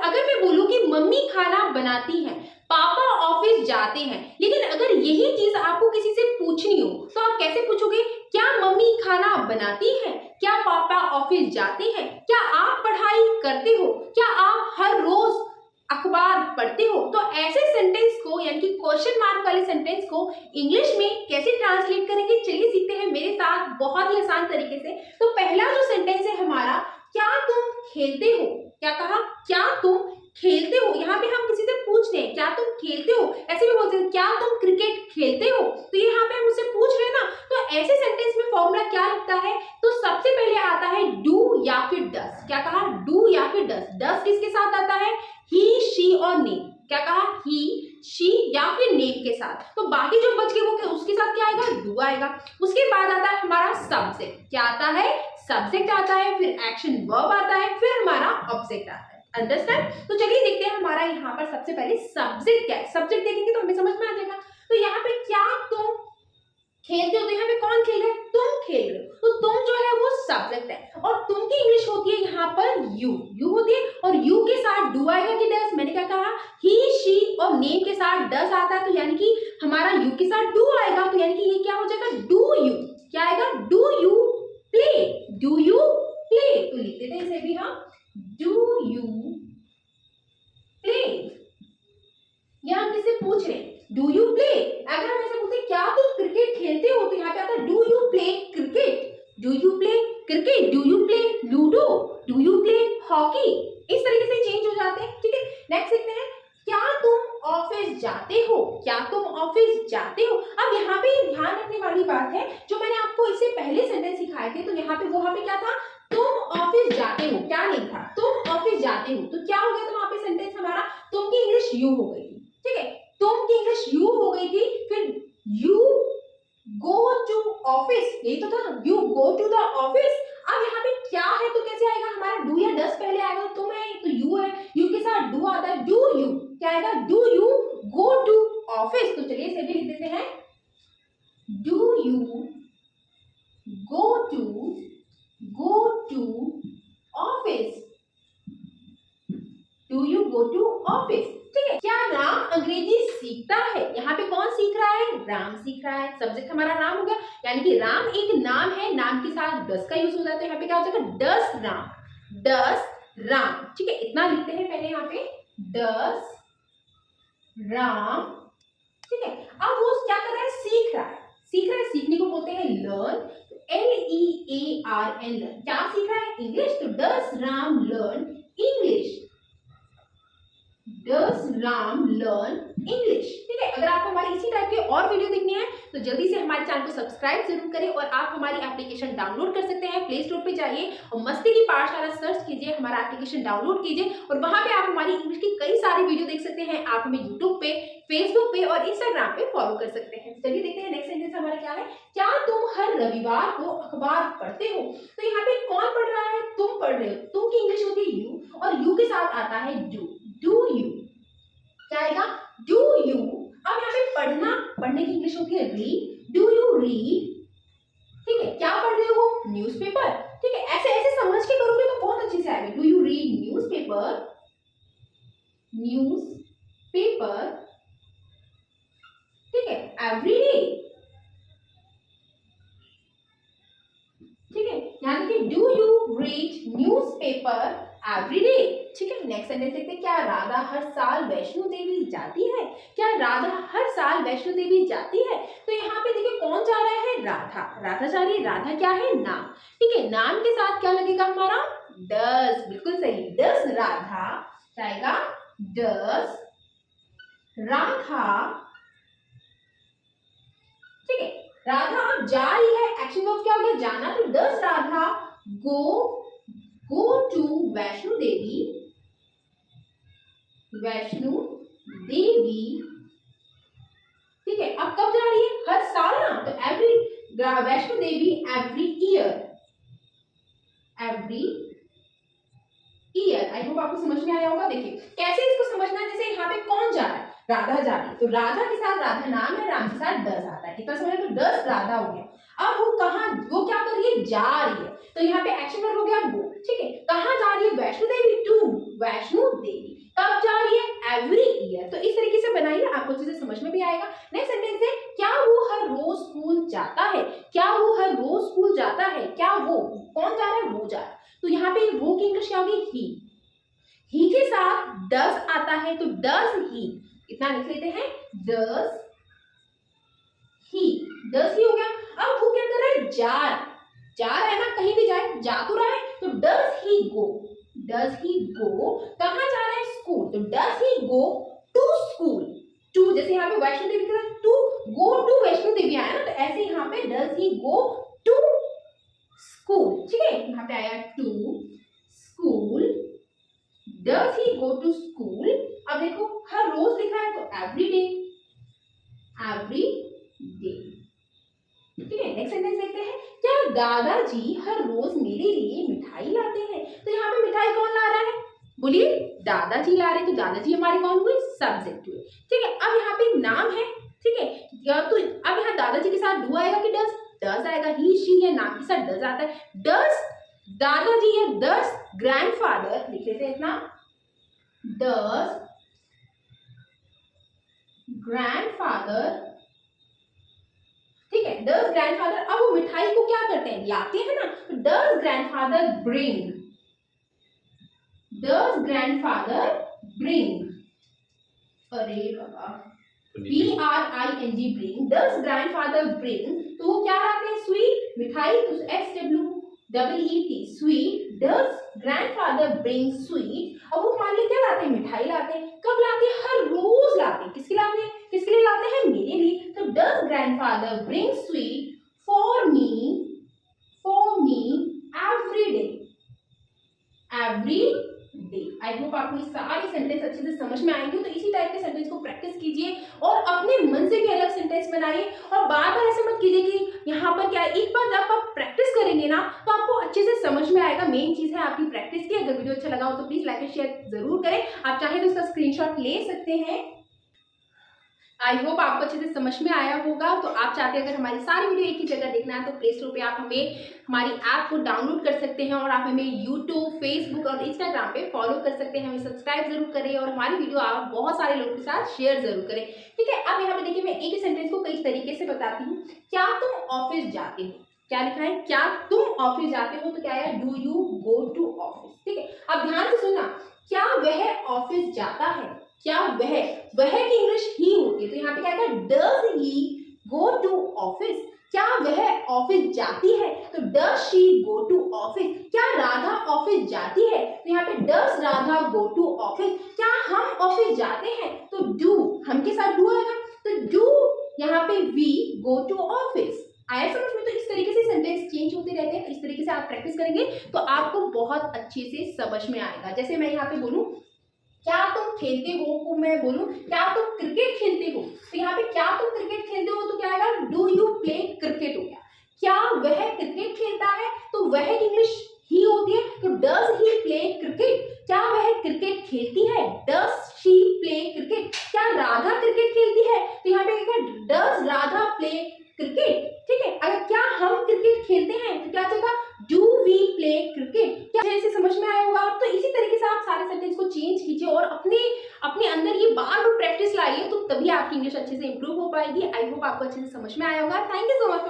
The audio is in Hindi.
अगर मैं बोलूं कि मम्मी खाना बनाती हैं, पापा ऑफिस जाते हैं, लेकिन अगर यही चीज आपको किसी से पूछनी हो तो आप कैसे पूछोगे? क्या मम्मी खाना बनाती है? क्या पापा ऑफिस जाते हैं? क्या आप पढ़ाई करते हो? क्या आप हर रोज अखबार पढ़ते हो? तो ऐसे सेंटेंस को यानी कि क्वेश्चन मार्क वाले सेंटेंस को इंग्लिश में कैसे ट्रांसलेट करेंगे, चलिए सीखते हैं मेरे साथ बहुत ही आसान तरीके से। तो पहला जो सेंटेंस है हमारा, क्या तुम खेलते हो? क्या कहा? क्या तुम खेलते हो। यहाँ पे हम किसी से पूछ रहे हैं क्या तुम खेलते हो, ऐसे भी बोलते हैं क्या तुम क्रिकेट खेलते हो। तो यहाँ पे हम उससे पूछ रहे हैं ना, तो ऐसे सेंटेंस में फॉर्मूला क्या लगता है? तो सबसे पहले आता है डू या फिर डस। क्या कहा? डू या फिर डस। डस किसके साथ आता है? ही, शी और नेम। क्या कहा? ही, शी या फिर नेम के साथ। तो बाकी जो बच गए वो उसके साथ क्या आएगा? डू आएगा। उसके बाद आता है हमारा सब्जेक्ट। क्या आता है? सब्जेक्ट आता है, फिर एक्शन वर्ब आता है, फिर हमारा ऑब्जेक्ट आता है। अंडरस्टैंड? तो चलिए देखते हैं हमारा यहाँ पर सबसे पहले सब्जेक्ट क्या है। सब्जेक्ट देखेंगे तो हमें समझ में आ जाएगा। तो यहाँ पे क्या तुम खेलते हो, तो यहाँ पे कौन खेल रहा है? तुम खेल रहे हो। तो तुम जो है वो सब्जेक्ट है और तुम की इंग्लिश होती है यहाँ पर यू। यू होती है और यू के साथ डू आएगा कि डस? मैंने क्या कहा? ही, शी और नेम के साथ डस आता है, तो यानी कि हमारा यू के साथ डू आएगा। तो यानी कि ये क्या हो जाएगा? Do you. क्या आएगा? Do you play. Do you play. तो लिख देते हैं इसे भी हम, डू यू प्ले। या हम किससे पूछ रहे हैं? Do you play. अगर हम ऐसे पूछते क्या तुम क्रिकेट खेलते हो, तो यहाँ पे आता है do you play cricket. Do you play cricket, do you play ludo, do you play hockey. इस तरीके से चेंज हो जाते हैं। ठीक है, नेक्स्ट देखते हैं, क्या तुम ऑफिस जाते हो? क्या तुम ऑफिस जाते हो? अब यहाँ पे ध्यान रखने वाली बात है, जो मैंने आपको इससे पहले सेंटेंस सिखाए थे, तो यहाँ पे वहां पे क्या था? तुम ऑफिस जाते हो। क्या नहीं था? तुम ऑफिस जाते हो। तो क्या हो गया था वहां पे सेंटेंस हमारा? तुम की इंग्लिश यू हो गई थी। ठीक है, तुम की इंग्लिश यू हो गई थी। फिर यू गो टू ऑफिस, यही तो था, you go to the office. अब यहाँ पे क्या है तो कैसे आएगा हमारा? डू या डस पहले आएगा? तुम है तो यू है, यू के साथ डू आता है, डू यू। क्या आएगा? Do you go to office. तो चलिए इसे भी लिख देते हैं, do you go to office. Do you go to office. ठीक है, क्या राम अंग्रेजी सीखता है? यहाँ पे कौन सीख रहा है? राम सीख रहा है। सब्जेक्ट हमारा राम हो गया, यानी कि राम एक नाम है, नाम के साथ डस का यूज हो जाता है। तो यहाँ पे क्या हो जाएगा? डस राम। डस राम। ठीक है, इतना लिखते हैं पहले यहाँ पे, डस राम। ठीक है, अब वो क्या कर रहा है? सीख रहा है। सीख रहा है, सीखने को बोलते हैं लर्न। LEARN, learn. क्या सीख रहा है? इंग्लिश। तो does Ram learn English. Does Ram learn English? ठीक है, अगर आपको हमारी इसी टाइप के और वीडियो देखनी है तो जल्दी से हमारे चैनल को सब्सक्राइब जरूर करें और आप हमारी एप्लीकेशन डाउनलोड कर सकते हैं। प्ले स्टोर पे जाइए और मस्ती की पाठशाला सर्च कीजिए, हमारा एप्लीकेशन डाउनलोड कीजिए और वहां पे आप हमारी इंग्लिश की कई सारी वीडियो देख सकते हैं। आप हमें यूट्यूब पे, फेसबुक पे और इंस्टाग्राम पे फॉलो कर सकते हैं। चलिए देखते हैं नेक्स्ट सेंटेंस हमारा क्या है। क्या तुम हर रविवार को अखबार पढ़ते हो? तो यहाँ पे कौन पढ़ रहा है? तुम पढ़ रहे हो। तुम की इंग्लिश होती है यू और यू के साथ आता है डू। Do you. क्या आएगा? Do you. अब यहाँ पे पढ़ना, पढ़ने की इंग्लिश होती है रीड। Do you read? ठीक है, क्या पढ़ रहे हो? न्यूज़पेपर। ठीक है, ऐसे ऐसे समझ के करोगे तो बहुत अच्छे से आएगा। Do you read newspaper? Newspaper. ठीक है, एवरी डे। ठीक है, यानी कि do you read newspaper every day. ठीक है, नेक्स्ट सेंटेंस देखते हैं, क्या राधा हर साल वैष्णो देवी जाती है? क्या राधा हर साल वैष्णो देवी जाती है? तो यहाँ पे देखिए कौन जा रहा है? राधा। राधा जा रही है। राधा क्या है? नाम। ठीक है, नाम के साथ क्या लगेगा हमारा? डस। बिल्कुल सही, डस राधा। क्या आएगा? डस राधा। ठीक है, राधा अब जा रही है, एक्शन वर्ब क्या हो गया? जाना। तो डस राधा गो टू वैष्णो देवी। वैष्णो देवी। ठीक है, अब कब जा रही है? हर साल ना, तो every, Vaishno Devi every year. Every year. आई होप आपको समझ में आया होगा। देखिए कैसे इसको समझना है, जैसे यहाँ पे कौन जा रहा है? राधा जा रही है, तो राधा के साथ राधा नाम है, राम के साथ डस आता है। इतना समझ, तो डस राधा हो गया। अब वो कहाँ, वो क्या कर रही है? जा रही है, तो यहाँ पे एक्शन वर्ब हो गया गो। ठीक है, कहाँ जा रही है? वैष्णो देवी। टू वैष्णो देवी। ही के साथ डस आता है तो डस ही, इतना लिख लेते हैं, डस ही हो गया। अब वो क्या कर रहा है, जा रहा है ना, कहीं भी जाए, जा तो रहा है, तो डस ही गो कहाँ जा रहा है, स्कूल, तो डस he go to school, to जैसे यहाँ पे वैष्णो देवी के साथ to go to Vaishno Devi आया ना, तो ऐसे यहाँ पे डस ही गो टू स्कूल, ठीक है, यहाँ पे आया to school, does he go to school. अब देखो हर रोज लिखा है तो एवरी डे, ठीक है। नेक्स्ट सेंटेंस देखते हैं, क्या दादाजी हर रोज मेरे लिए मिठाई लाते हैं, तो यहाँ पे मिठाई कौन ला रहा है, बोलिए, दादाजी ला रहे हैं, तो दादाजी हमारे कौन हुए, सब्जेक्ट हुए, ठीक है। अब यहाँ पे नाम है, ठीक है, तो अब यहाँ दादाजी के साथ डू आएगा कि डस आएगा, ही शी है, नाम के साथ डस आता है, डस दादाजी है, डस ग्रैंडफादर, लिख लेते हैं इतना, डस ग्रैंडफादर, ठीक है, डस ग्रैंडफादर। अब वो मिठाई को क्या करते हैं, लाते हैं ना, तो does grandfather bring, does grandfather bring, अरे बाबा, BRING ब्रिंग, डस ग्रैंडफादर ब्रिंग, तो वो क्या लाते हैं, स्वीट, मिठाई, तो SWEET स्वीट, डस ग्रैंडफादर ब्रिंग स्वीट। अब वो मान लीजिए क्या लाते हैं, मिठाई लाते हैं, कब लाते हैं, हर रोज लाते हैं, किसके लिए लाते हैं, मेरे लिए, तो does grandfather bring sweet for me every day. I hope आपको ये सारे सेंटेंस अच्छे से समझ में आएंगे, तो इसी टाइप के सेंटेंस को प्रैक्टिस कीजिए और अपने मन से भी अलग सेंटेंस बनाइए, और बार बार ऐसे मत कीजिए कि यहाँ पर क्या है, एक बार जब आप प्रैक्टिस करेंगे ना तो आपको अच्छे से समझ में आएगा। मेन चीज है आपकी प्रैक्टिस की। अगर वीडियो अच्छा लगा हो तो प्लीज लाइक एंड शेयर जरूर करें, आप चाहे तो इसका स्क्रीनशॉट ले सकते हैं। आई होप आपको अच्छे से समझ में आया होगा। तो आप चाहते हैं अगर हमारी सारी वीडियो एक ही जगह देखना है तो प्ले स्टोर पे आप हमारी ऐप को डाउनलोड कर सकते हैं, और आप हमें यूट्यूब, फेसबुक और इंस्टाग्राम पे फॉलो कर सकते हैं। हमें सब्सक्राइब जरूर करें और हमारी वीडियो आप बहुत सारे लोगों के साथ शेयर जरूर करें, ठीक है। अब यहाँ पे देखिए, मैं एक ही सेंटेंस को कई तरीके से बताती हूँ। क्या तुम ऑफिस जाते हो, क्या लिखा है, क्या तुम ऑफिस जाते हो, तो क्या है, do you go to office, ठीक है। अब ध्यान से सुनना, क्या वह ऑफिस जाता है, क्या वह की इंग्लिश ही होती है, तो यहाँ पे क्या है, does he go to office, क्या वह ऑफिस जाती है, तो does she go to office, क्या राधा ऑफिस जाती है, तो यहाँ पे does Radha go to office, क्या हम ऑफिस जाते हैं, तो डू, हम के साथ डू आएगा, तो डू यहाँ पे वी गो टू ऑफिस। आया समझ में? तो इस तरीके से सेंटेंस चेंज होते रहते हैं, तो इस तरीके से आप प्रैक्टिस करेंगे तो आपको बहुत अच्छे से समझ में आएगा। जैसे मैं यहाँ पे बोलूं, क्या तुम खेलते हो, को मैं बोलूं क्या तुम क्रिकेट खेलते हो, तो यहाँ पे क्या तुम क्रिकेट खेलते हो, तो क्या आएगा, डू यू प्ले क्रिकेट हो गया। क्या वह क्रिकेट खेलता है, तो वह की इंग्लिश ही होती है, तो डज ही प्ले क्रिकेट। क्या वह क्रिकेट खेलती है, डज शी प्ले क्रिकेट। क्या राधा क्रिकेट खेलती है, तो यहाँ पे डज राधा प्ले क्रिकेट, ठीक है। अगर क्या हम क्रिकेट खेलते हैं तो क्या चलेगा, डू वी प्ले क्रिकेट। क्या ऐसे समझ में आया होगा? तो इसी तरीके से आप सारे सेंटेंस को चेंज कीजिए और अपने अंदर ये बार बार प्रैक्टिस लाइए, तो तभी आपकी इंग्लिश अच्छे से इंप्रूव हो पाएगी। आई होप आपको अच्छे से समझ में आया होगा। Thank you so much.